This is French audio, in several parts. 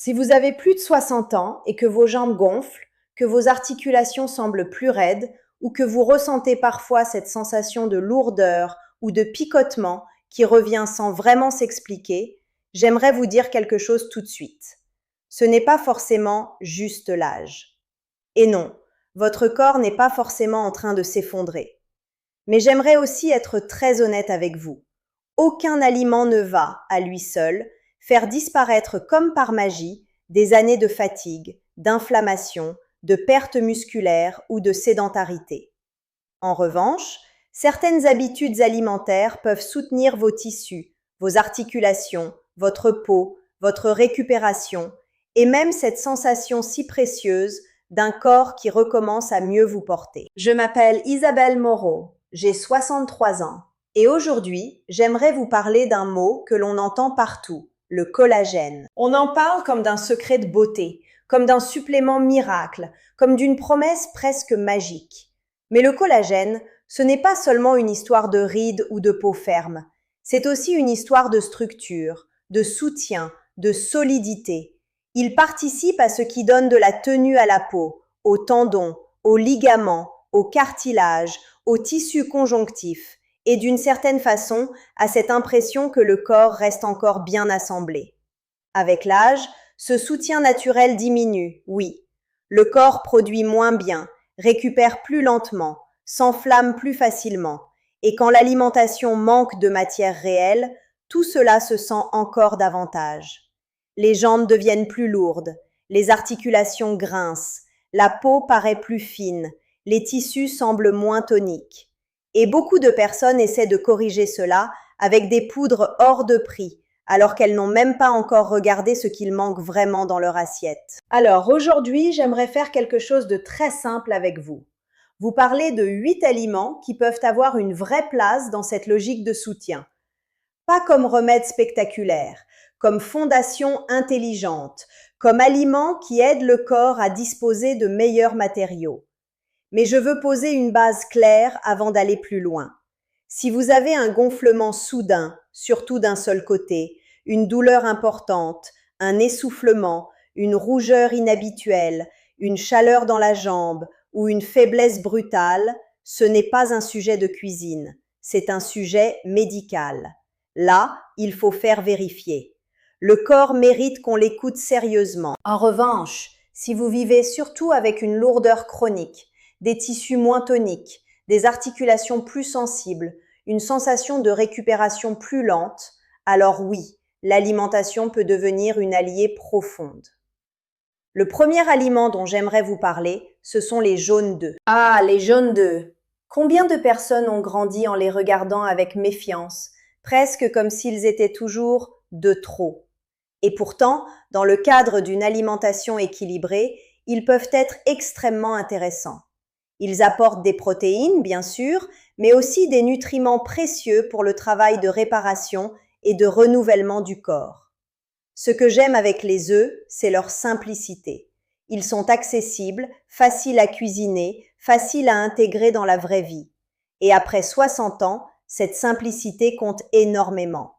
Si vous avez plus de 60 ans et que vos jambes gonflent, que vos articulations semblent plus raides ou que vous ressentez parfois cette sensation de lourdeur ou de picotement qui revient sans vraiment s'expliquer, j'aimerais vous dire quelque chose tout de suite. Ce n'est pas forcément juste l'âge. Et non, votre corps n'est pas forcément en train de s'effondrer. Mais j'aimerais aussi être très honnête avec vous. Aucun aliment ne va, à lui seul, faire disparaître comme par magie des années de fatigue, d'inflammation, de perte musculaire ou de sédentarité. En revanche, certaines habitudes alimentaires peuvent soutenir vos tissus, vos articulations, votre peau, votre récupération et même cette sensation si précieuse d'un corps qui recommence à mieux vous porter. Je m'appelle Isabelle Moreau, j'ai 63 ans et aujourd'hui, j'aimerais vous parler d'un mot que l'on entend partout, le collagène. On en parle comme d'un secret de beauté, comme d'un supplément miracle, comme d'une promesse presque magique. Mais le collagène, ce n'est pas seulement une histoire de rides ou de peau ferme, c'est aussi une histoire de structure, de soutien, de solidité. Il participe à ce qui donne de la tenue à la peau, aux tendons, aux ligaments, aux cartilages, aux tissus conjonctifs et d'une certaine façon à cette impression que le corps reste encore bien assemblé. Avec l'âge, ce soutien naturel diminue, oui. Le corps produit moins bien, récupère plus lentement, s'enflamme plus facilement, et quand l'alimentation manque de matière réelle, tout cela se sent encore davantage. Les jambes deviennent plus lourdes, les articulations grincent, la peau paraît plus fine, les tissus semblent moins toniques. Et beaucoup de personnes essaient de corriger cela avec des poudres hors de prix, alors qu'elles n'ont même pas encore regardé ce qu'il manque vraiment dans leur assiette. Alors aujourd'hui, j'aimerais faire quelque chose de très simple avec vous. Vous parler de 8 aliments qui peuvent avoir une vraie place dans cette logique de soutien. Pas comme remède spectaculaire, comme fondation intelligente, comme aliment qui aide le corps à disposer de meilleurs matériaux. Mais je veux poser une base claire avant d'aller plus loin. Si vous avez un gonflement soudain, surtout d'un seul côté, une douleur importante, un essoufflement, une rougeur inhabituelle, une chaleur dans la jambe ou une faiblesse brutale, ce n'est pas un sujet de cuisine, c'est un sujet médical. Là, il faut faire vérifier. Le corps mérite qu'on l'écoute sérieusement. En revanche, si vous vivez surtout avec une lourdeur chronique, des tissus moins toniques, des articulations plus sensibles, une sensation de récupération plus lente, alors oui, l'alimentation peut devenir une alliée profonde. Le premier aliment dont j'aimerais vous parler, ce sont les jaunes d'œufs. Ah, les jaunes d'œufs! Combien de personnes ont grandi en les regardant avec méfiance, presque comme s'ils étaient toujours de trop? Et pourtant, dans le cadre d'une alimentation équilibrée, ils peuvent être extrêmement intéressants. Ils apportent des protéines, bien sûr, mais aussi des nutriments précieux pour le travail de réparation et de renouvellement du corps. Ce que j'aime avec les œufs, c'est leur simplicité. Ils sont accessibles, faciles à cuisiner, faciles à intégrer dans la vraie vie. Et après 60 ans, cette simplicité compte énormément.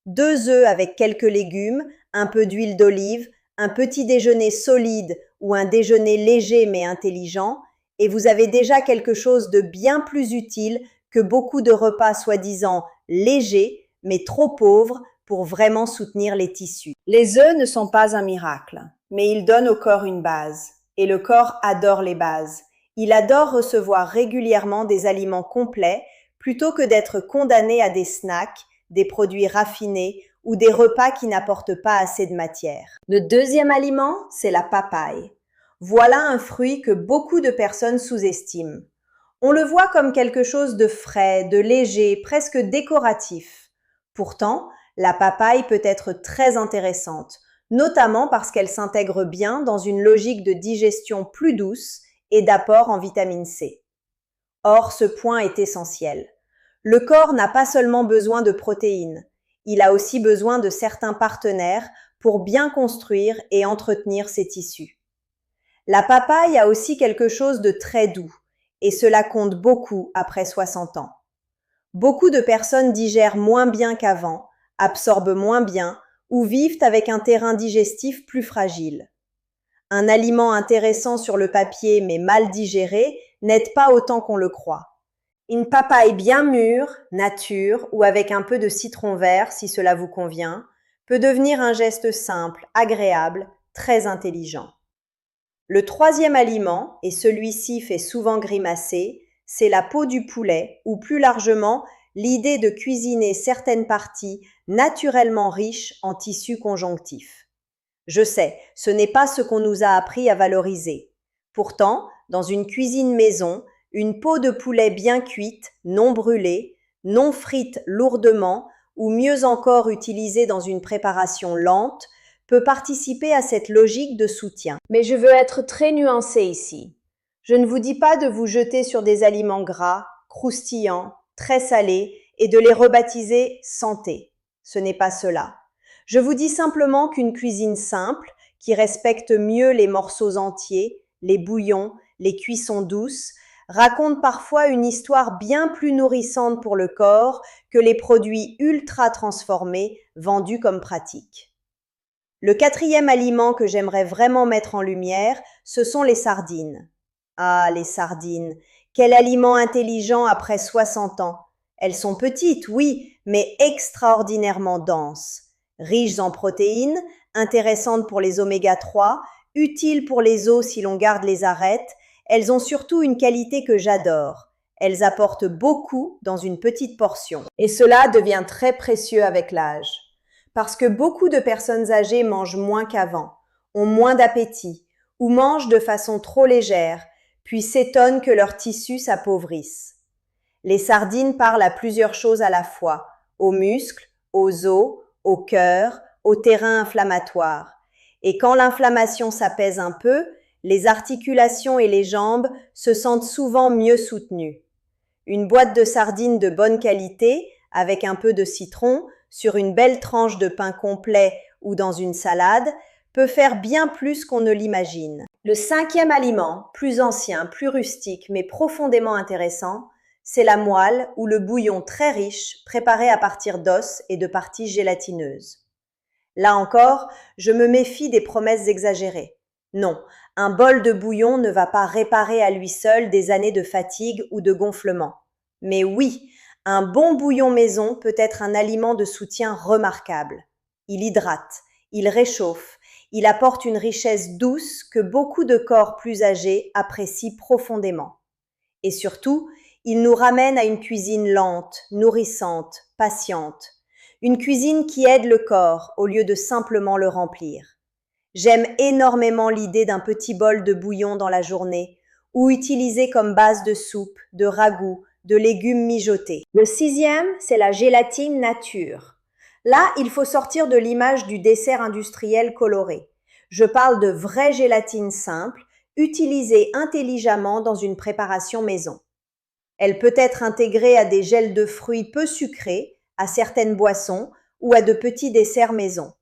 2 œufs avec quelques légumes, un peu d'huile d'olive, un petit déjeuner solide ou un déjeuner léger mais intelligent, et vous avez déjà quelque chose de bien plus utile que beaucoup de repas soi-disant légers, mais trop pauvres pour vraiment soutenir les tissus. Les œufs ne sont pas un miracle, mais ils donnent au corps une base. Et le corps adore les bases. Il adore recevoir régulièrement des aliments complets plutôt que d'être condamné à des snacks, des produits raffinés ou des repas qui n'apportent pas assez de matière. Le deuxième aliment, c'est la papaye. Voilà un fruit que beaucoup de personnes sous-estiment. On le voit comme quelque chose de frais, de léger, presque décoratif. Pourtant, la papaye peut être très intéressante, notamment parce qu'elle s'intègre bien dans une logique de digestion plus douce et d'apport en vitamine C. Or, ce point est essentiel. Le corps n'a pas seulement besoin de protéines, il a aussi besoin de certains partenaires pour bien construire et entretenir ses tissus. La papaye a aussi quelque chose de très doux, et cela compte beaucoup après 60 ans. Beaucoup de personnes digèrent moins bien qu'avant, absorbent moins bien ou vivent avec un terrain digestif plus fragile. Un aliment intéressant sur le papier mais mal digéré n'aide pas autant qu'on le croit. Une papaye bien mûre, nature ou avec un peu de citron vert si cela vous convient, peut devenir un geste simple, agréable, très intelligent. Le troisième aliment, et celui-ci fait souvent grimacer, c'est la peau du poulet ou plus largement l'idée de cuisiner certaines parties naturellement riches en tissus conjonctifs. Je sais, ce n'est pas ce qu'on nous a appris à valoriser. Pourtant, dans une cuisine maison, une peau de poulet bien cuite, non brûlée, non frite lourdement ou mieux encore utilisée dans une préparation lente peut participer à cette logique de soutien. Mais je veux être très nuancée ici. Je ne vous dis pas de vous jeter sur des aliments gras, croustillants, très salés et de les rebaptiser santé. Ce n'est pas cela. Je vous dis simplement qu'une cuisine simple, qui respecte mieux les morceaux entiers, les bouillons, les cuissons douces, raconte parfois une histoire bien plus nourrissante pour le corps que les produits ultra transformés vendus comme pratiques. Le quatrième aliment que j'aimerais vraiment mettre en lumière, ce sont les sardines. Ah, les sardines, quel aliment intelligent après 60 ans. Elles sont petites, oui, mais extraordinairement denses. Riches en protéines, intéressantes pour les oméga 3, utiles pour les os si l'on garde les arêtes, elles ont surtout une qualité que j'adore. Elles apportent beaucoup dans une petite portion. Et cela devient très précieux avec l'âge. Parce que beaucoup de personnes âgées mangent moins qu'avant, ont moins d'appétit, ou mangent de façon trop légère, puis s'étonnent que leurs tissus s'appauvrissent. Les sardines parlent à plusieurs choses à la fois, aux muscles, aux os, au cœur, au terrain inflammatoire. Et quand l'inflammation s'apaise un peu, les articulations et les jambes se sentent souvent mieux soutenues. Une boîte de sardines de bonne qualité, avec un peu de citron, sur une belle tranche de pain complet ou dans une salade, peut faire bien plus qu'on ne l'imagine. Le cinquième aliment, plus ancien, plus rustique, mais profondément intéressant, c'est la moelle ou le bouillon très riche, préparé à partir d'os et de parties gélatineuses. Là encore, je me méfie des promesses exagérées. Non, un bol de bouillon ne va pas réparer à lui seul des années de fatigue ou de gonflement. Mais oui, un bon bouillon maison peut être un aliment de soutien remarquable. Il hydrate, il réchauffe, il apporte une richesse douce que beaucoup de corps plus âgés apprécient profondément. Et surtout, il nous ramène à une cuisine lente, nourrissante, patiente. Une cuisine qui aide le corps au lieu de simplement le remplir. J'aime énormément l'idée d'un petit bol de bouillon dans la journée ou utilisé comme base de soupe, de ragoût, de légumes mijotés. Le sixième, c'est la gélatine nature. Là, il faut sortir de l'image du dessert industriel coloré. Je parle de vraie gélatine simple, utilisée intelligemment dans une préparation maison. Elle peut être intégrée à des gels de fruits peu sucrés, à certaines boissons ou à de petits desserts maison.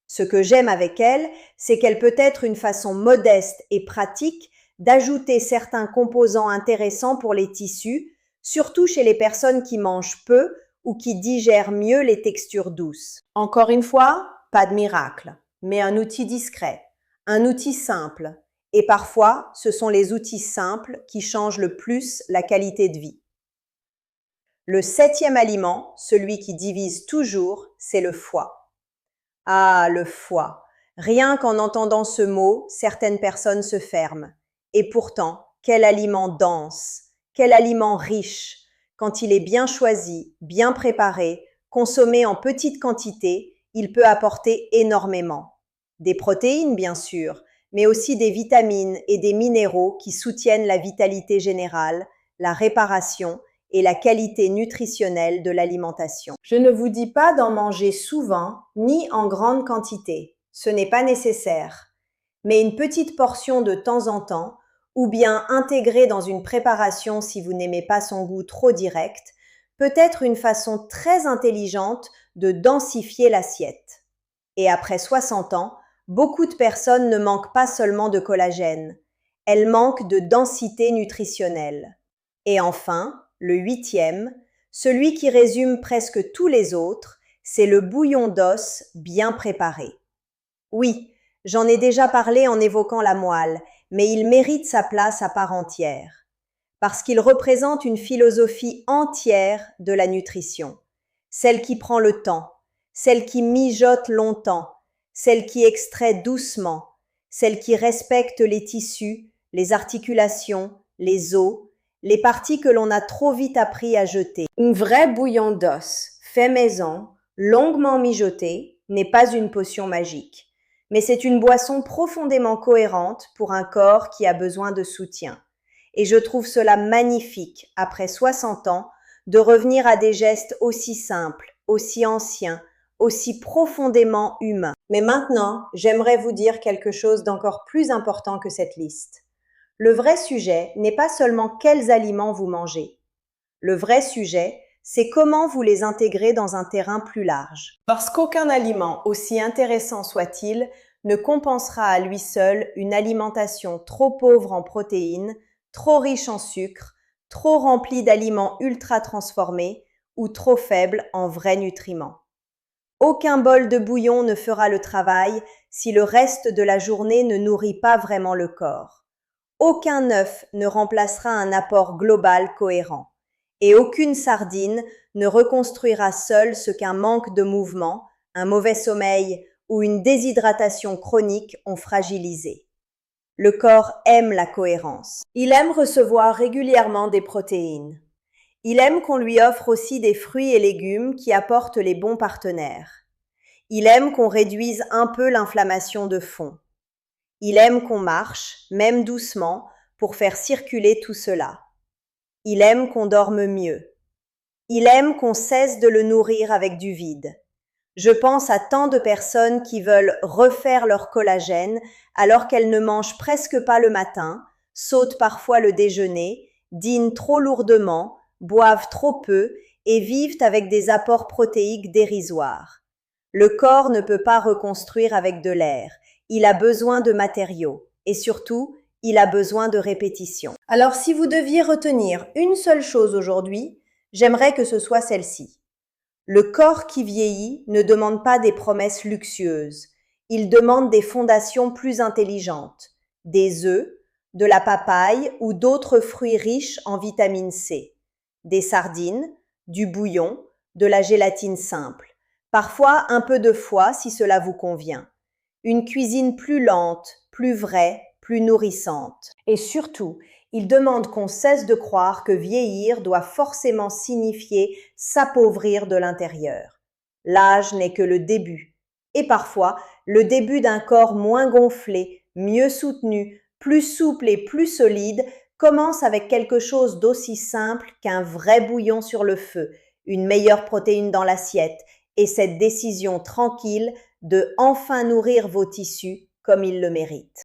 Ce que j'aime avec elle, c'est qu'elle peut être une façon modeste et pratique d'ajouter certains composants intéressants pour les tissus, surtout chez les personnes qui mangent peu ou qui digèrent mieux les textures douces. Encore une fois, pas de miracle, mais un outil discret, un outil simple. Et parfois, ce sont les outils simples qui changent le plus la qualité de vie. Le septième aliment, celui qui divise toujours, c'est le foie. Ah, le foie. Rien qu'en entendant ce mot, certaines personnes se ferment. Et pourtant, quel aliment dense, quel aliment riche. Quand il est bien choisi, bien préparé, consommé en petite quantité, il peut apporter énormément. Des protéines, bien sûr, mais aussi des vitamines et des minéraux qui soutiennent la vitalité générale, la réparation et la qualité nutritionnelle de l'alimentation. Je ne vous dis pas d'en manger souvent ni en grande quantité, ce n'est pas nécessaire, mais une petite portion de temps en temps, ou bien intégrée dans une préparation si vous n'aimez pas son goût trop direct, peut être une façon très intelligente de densifier l'assiette. Et après 60 ans, beaucoup de personnes ne manquent pas seulement de collagène, elles manquent de densité nutritionnelle. Et enfin, le huitième, celui qui résume presque tous les autres, c'est le bouillon d'os bien préparé. Oui, j'en ai déjà parlé en évoquant la moelle, mais il mérite sa place à part entière, parce qu'il représente une philosophie entière de la nutrition, celle qui prend le temps, celle qui mijote longtemps, celle qui extrait doucement, celle qui respecte les tissus, les articulations, les os, les parties que l'on a trop vite appris à jeter. Un vrai bouillon d'os, fait maison, longuement mijoté, n'est pas une potion magique, mais c'est une boisson profondément cohérente pour un corps qui a besoin de soutien. Et je trouve cela magnifique, après 60 ans, de revenir à des gestes aussi simples, aussi anciens, aussi profondément humains. Mais maintenant, j'aimerais vous dire quelque chose d'encore plus important que cette liste. Le vrai sujet n'est pas seulement quels aliments vous mangez. Le vrai sujet, c'est comment vous les intégrez dans un terrain plus large. Parce qu'aucun aliment, aussi intéressant soit-il, ne compensera à lui seul une alimentation trop pauvre en protéines, trop riche en sucre, trop remplie d'aliments ultra transformés ou trop faible en vrais nutriments. Aucun bol de bouillon ne fera le travail si le reste de la journée ne nourrit pas vraiment le corps. Aucun œuf ne remplacera un apport global cohérent. Et aucune sardine ne reconstruira seule ce qu'un manque de mouvement, un mauvais sommeil ou une déshydratation chronique ont fragilisé. Le corps aime la cohérence. Il aime recevoir régulièrement des protéines. Il aime qu'on lui offre aussi des fruits et légumes qui apportent les bons partenaires. Il aime qu'on réduise un peu l'inflammation de fond. Il aime qu'on marche, même doucement, pour faire circuler tout cela. Il aime qu'on dorme mieux. Il aime qu'on cesse de le nourrir avec du vide. Je pense à tant de personnes qui veulent refaire leur collagène alors qu'elles ne mangent presque pas le matin, sautent parfois le déjeuner, dînent trop lourdement, boivent trop peu et vivent avec des apports protéiques dérisoires. Le corps ne peut pas reconstruire avec de l'air. Il a besoin de matériaux et surtout, il a besoin de répétition. Alors si vous deviez retenir une seule chose aujourd'hui, j'aimerais que ce soit celle-ci. Le corps qui vieillit ne demande pas des promesses luxueuses, il demande des fondations plus intelligentes, des œufs, de la papaye ou d'autres fruits riches en vitamine C, des sardines, du bouillon, de la gélatine simple, parfois un peu de foie si cela vous convient. Une cuisine plus lente, plus vraie, plus nourrissante. Et surtout, il demande qu'on cesse de croire que vieillir doit forcément signifier s'appauvrir de l'intérieur. L'âge n'est que le début. Et parfois, le début d'un corps moins gonflé, mieux soutenu, plus souple et plus solide commence avec quelque chose d'aussi simple qu'un vrai bouillon sur le feu, une meilleure protéine dans l'assiette et cette décision tranquille de enfin nourrir vos tissus comme ils le méritent.